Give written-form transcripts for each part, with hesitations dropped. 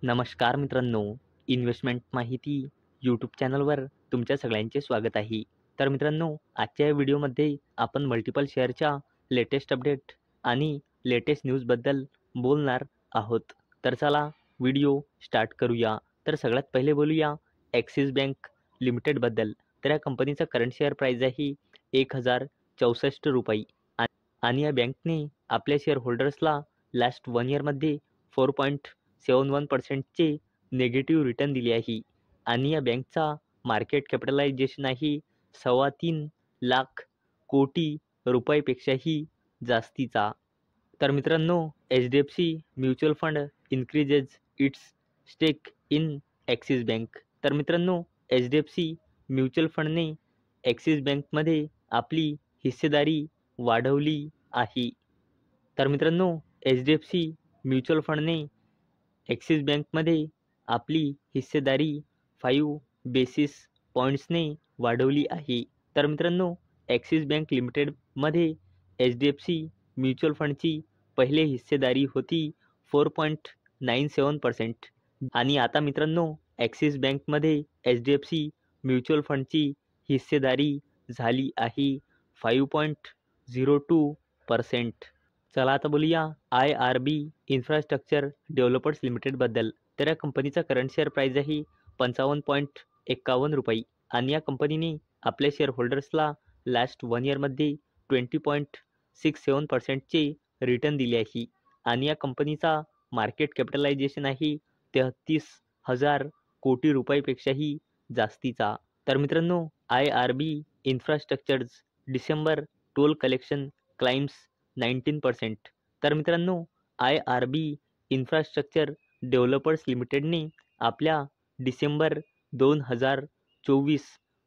नमस्कार मित्रांनो, इन्व्हेस्टमेंट माहिती यूट्यूब चॅनलवर तुमच्या सगळ्यांचे स्वागत आहे. तर मित्रांनो, आजच्या या व्हिडिओमध्ये आपण मल्टिपल शेअरच्या लेटेस्ट अपडेट आणि लेटेस्ट न्यूजबद्दल बोलणार आहोत. तर चला व्हिडिओ स्टार्ट करूया. तर सगळ्यात पहिले बोलूया ॲक्सिस बँक लिमिटेडबद्दल. तर या कंपनीचा करंट शेअर प्राईज आहे ₹1064 आणि या बँकने आपल्या शेअर होल्डर्सला लास्ट 1 इयरमध्ये 4.71% निगेटिव्ह रिटर्न दिले आहे आणि या बँकचा मार्केट कॅपिटलायझेशन आहे 3.25 लाख कोटी रुपयापेक्षाही जास्तीचा. तर मित्रांनो, HDFC mutual fund increases its stake in Axis bank. तर मित्रांनो, HDFC म्युच्युअल फंडने ॲक्सिस बँकमध्ये आपली हिस्सेदारी वाढवली आहे. तर मित्रांनो, HDFC म्युच्युअल फंडने ॲक्सिस बँकमध्ये आपली हिस्सेदारी 5 बेसिस पॉईंट्सने वाढवली आहे. तर मित्रांनो, ॲक्सिस बँक लिमिटेडमध्ये HDFC म्युच्युअल फंडची पहिले हिस्सेदारी होती 4.97% आणि आता मित्रांनो, ॲक्सिस बँकमध्ये HDFC म्युच्युअल फंडची हिस्सेदारी झाली आहे 5.02%. चला आता बोलूया IRB इन्फ्रास्ट्रक्चर डेव्हलपर्स लिमिटेडबद्दल. तर या कंपनीचा करंट शेअर प्राईज आहे ₹55.51 आणि या कंपनीने आपल्या शेअर होल्डर्सला लास्ट 1 इयरमध्ये 20.67%चे रिटर्न दिले आहे आणि या कंपनीचा मार्केट कॅपिटलायझेशन आहे 33,000 कोटी रुपयापेक्षाही जास्तीचा. तर मित्रांनो, IRB infrastructures December toll collection climbs 19%. तर मित्रांनो, IRB इन्फ्रास्ट्रक्चर डेव्हलपर्स लिमिटेडने आपल्या डिसेंबर 2024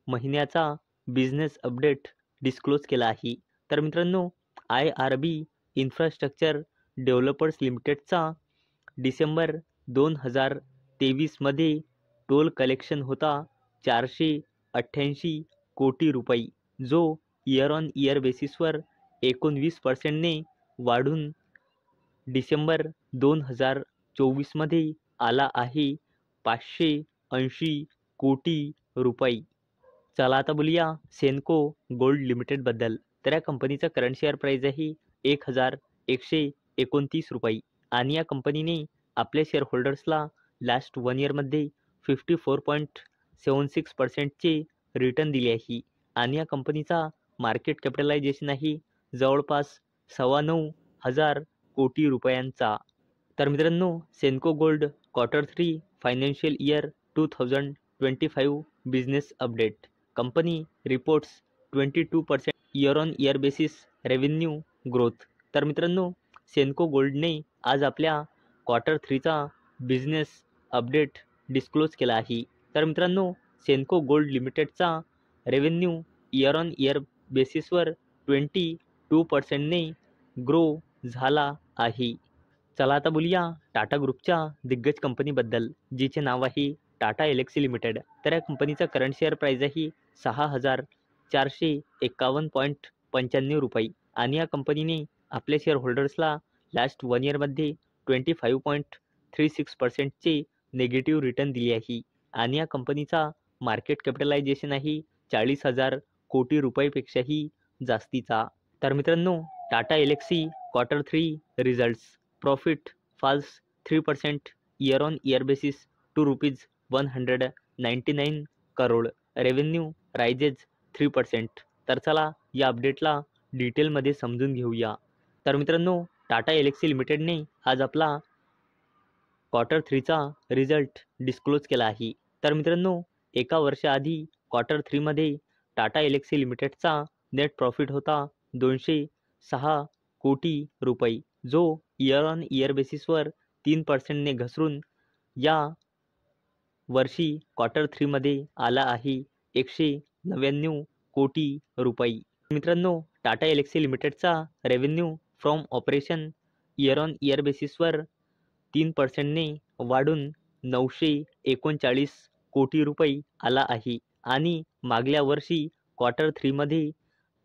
महिन्याचा बिझनेस अपडेट डिस्क्लोज केला आहे. तर मित्रांनो, IRB इन्फ्रास्ट्रक्चर डेव्हलपर्स लिमिटेडचा डिसेंबर 2023मध्ये टोल कलेक्शन होता 488 कोटी रुपये, जो इयर ऑन इयर बेसिसवर 19%ने वाढून डिसेंबर 2024मध्ये आला आहे 580 कोटी रुपये. चला आता बोलूया सेन्को गोल्ड लिमिटेडबद्दल. तर या कंपनीचा करंट शेअर प्राईज आहे ₹1129 आणि या कंपनीने आपल्या शेअर होल्डर्सला लास्ट 1 इयरमध्ये 54.76%चे रिटर्न दिले आहे आणि या कंपनीचा मार्केट कॅपिटलायझेशन आहे जवळपास 9,500 कोटी रुपयांचा. तर मित्रांनो, Senco gold Q3 financial year 2025 business update. Company reports 22% year on year basis revenue growth. तर मित्रांनो, सेन्को गोल्डने आज आपल्या Q3चा बिझनेस अपडेट डिस्क्लोज केला आहे. तर मित्रांनो, सेन्को गोल्ड लिमिटेडचा रेव्हेन्यू इयर ऑन इयर बेसिसवर 22%ने ग्रो झाला आहे. चला आता बोलूया टाटा ग्रुपच्या दिग्गज कंपनीबद्दल, जिचे नाव आहे टाटा एल्क्सी लिमिटेड. तर या कंपनीचा करंट शेअर प्राईज आहे ₹6,451.95 आणि या कंपनीने आपल्या शेअर होल्डर्सला लास्ट 1 इयरमध्ये 25.36%चे निगेटिव्ह रिटर्न दिले आहे आणि या कंपनीचा मार्केट कॅपिटलायझेशन आहे 40,000 कोटी रुपयापेक्षाही जास्तीचा. तर मित्रांनो, Tata Elxsi Q3 results. Profit falls 3% year on year basis to ₹199 crore. Revenue rises 3%. तर चला या अपडेटला डिटेलमध्ये समजून घेऊया. तर मित्रांनो, टाटा एल्क्सी लिमिटेडने आज आपला Q3चा रिझल्ट डिस्क्लोज केला आहे. तर मित्रांनो, एका वर्षाआधी Q3मध्ये टाटा एल्क्सी लिमिटेडचा नेट प्रॉफिट होता 206 कोटी रुपये, जो इयर ऑन इयर बेसिसवर 3%ने घसरून या वर्षी Q3मध्ये आला आहे 199 कोटी रुपये. मित्रांनो, टाटा एल्क्सी लिमिटेडचा revenue from operation year on year बेसिसवर 3%ने वाढून 939 कोटी रुपये आला आहे आणि मागल्या वर्षी Q3मध्ये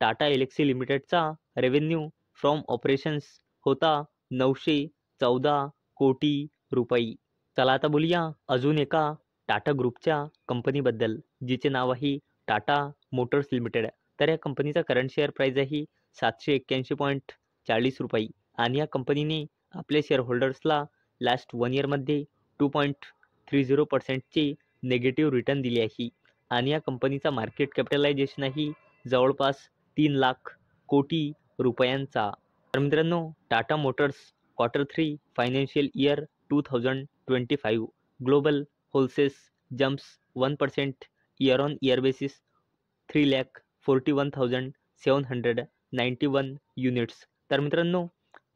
टाटा एल्क्सी लिमिटेडचा रेव्हेन्यू फ्रॉम ऑपरेशन्स होता 914 कोटी रुपये. चला आता बोलूया अजून एका टाटा ग्रुपच्या कंपनीबद्दल, जिचे नाव आहे टाटा मोटर्स लिमिटेड. तर या कंपनीचा करंट शेअर प्राइस आहे 781.40 रुपये आणि या कंपनीने आपल्या शेअर होल्डर्सला लास्ट 1 इयरमध्ये 2.30% नेगेटिव्ह रिटर्न दिले आहे आणि या कंपनीचा मार्केट कॅपिटलायझेशन आहे जवळपास 3 लाख कोटी रुपयांचा. तर मित्रांनो, Tata Motors Q3 financial year 2025 global wholesales jumps 1% year on year basis 3,41,791 units. तर मित्रांनो,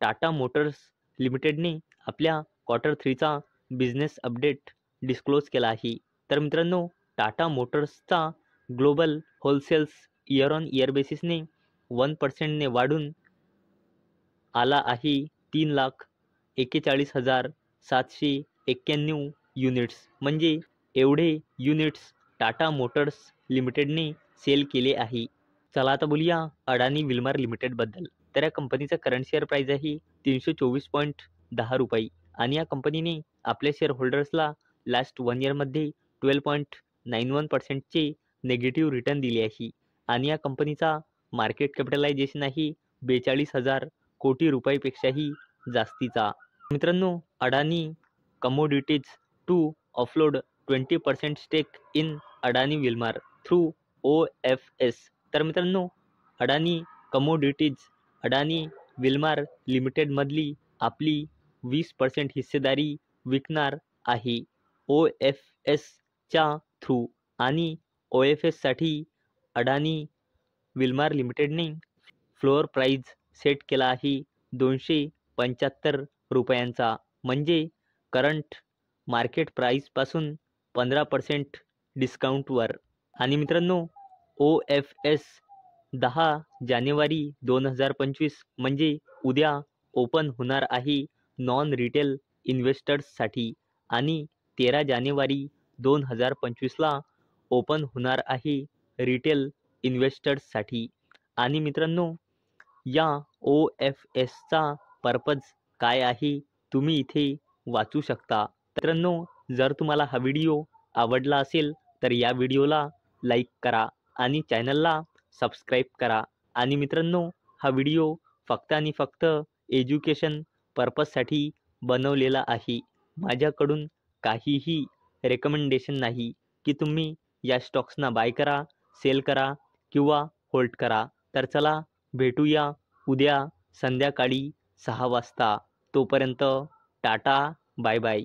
टाटा मोटर्स लिमिटेडने आपल्या Q3चा बिझनेस अपडेट डिस्क्लोज केला आहे. तर मित्रांनो, टाटा मोटर्सचा global wholesales year on year बेसिसने 1%ने वाढून आला आहे 3,41,791 युनिट्स. म्हणजे एवढे युनिट्स टाटा मोटर्स लिमिटेडने सेल केले आहे. चला आता बोलूया अडानी विल्मर लिमिटेडबद्दल. तर या कंपनीचा करंट शेअर प्राइस आहे 324.10 रुपये आणि या कंपनीने आपल्या शेअर होल्डर्सला लास्ट 1 इयरमध्ये 12.91%चे नेगेटिव्ह रिटर्न दिले आहे आणि या कंपनीचा मार्केट कॅपिटलायझेशन आहे 42,000 कोटी रुपयापेक्षाही जास्तीचा. मित्रांनो, Adani commodities to offload 20% stake in Adani Wilmar through OFS. तर मित्रांनो, अडानी कमोडिटीज अडानी विल्मर लिमिटेडमधली आपली 20% हिस्सेदारी विकणार आहे OFSच्या थ्रू आणि OFSसाठी अडानी विल्मर लिमिटेडने फ्लोअर प्राइस सेट केला आहे 275 रुपयांचा. म्हणजे करंट मार्केट प्राइसपासून 15% डिस्काउंटवर. आणि मित्रांनो, OFS 10 जानेवारी 2025 म्हणजे उद्या ओपन होणार आहे नॉन रिटेल इन्व्हेस्टर्ससाठी आणि 13 जानेवारी 2025ला ओपन होणार आहे रिटेल इन्व्हेस्टर्ससाठी. आणि मित्रांनो, या OFSचा पर्पज काय आहे तुम्ही इथे वाचू शकता. मित्रांनो, जर तुम्हाला हा व्हिडिओ आवडला असेल तर या व्हिडिओला लाईक करा आणि चॅनलला सबस्क्राईब करा. आणि मित्रांनो, हा व्हिडिओ फक्त आणि फक्त एज्युकेशन पर्पजसाठी बनवलेला आहे. माझ्याकडून काहीही रेकमेंडेशन नाही की तुम्ही या स्टॉक्सना बाय करा, सेल करा किंवा होल्ड करा. तर चला भेटूया उद्या संध्याकाळी 6 वाजता. तोपर्यंत टाटा, बाय बाय.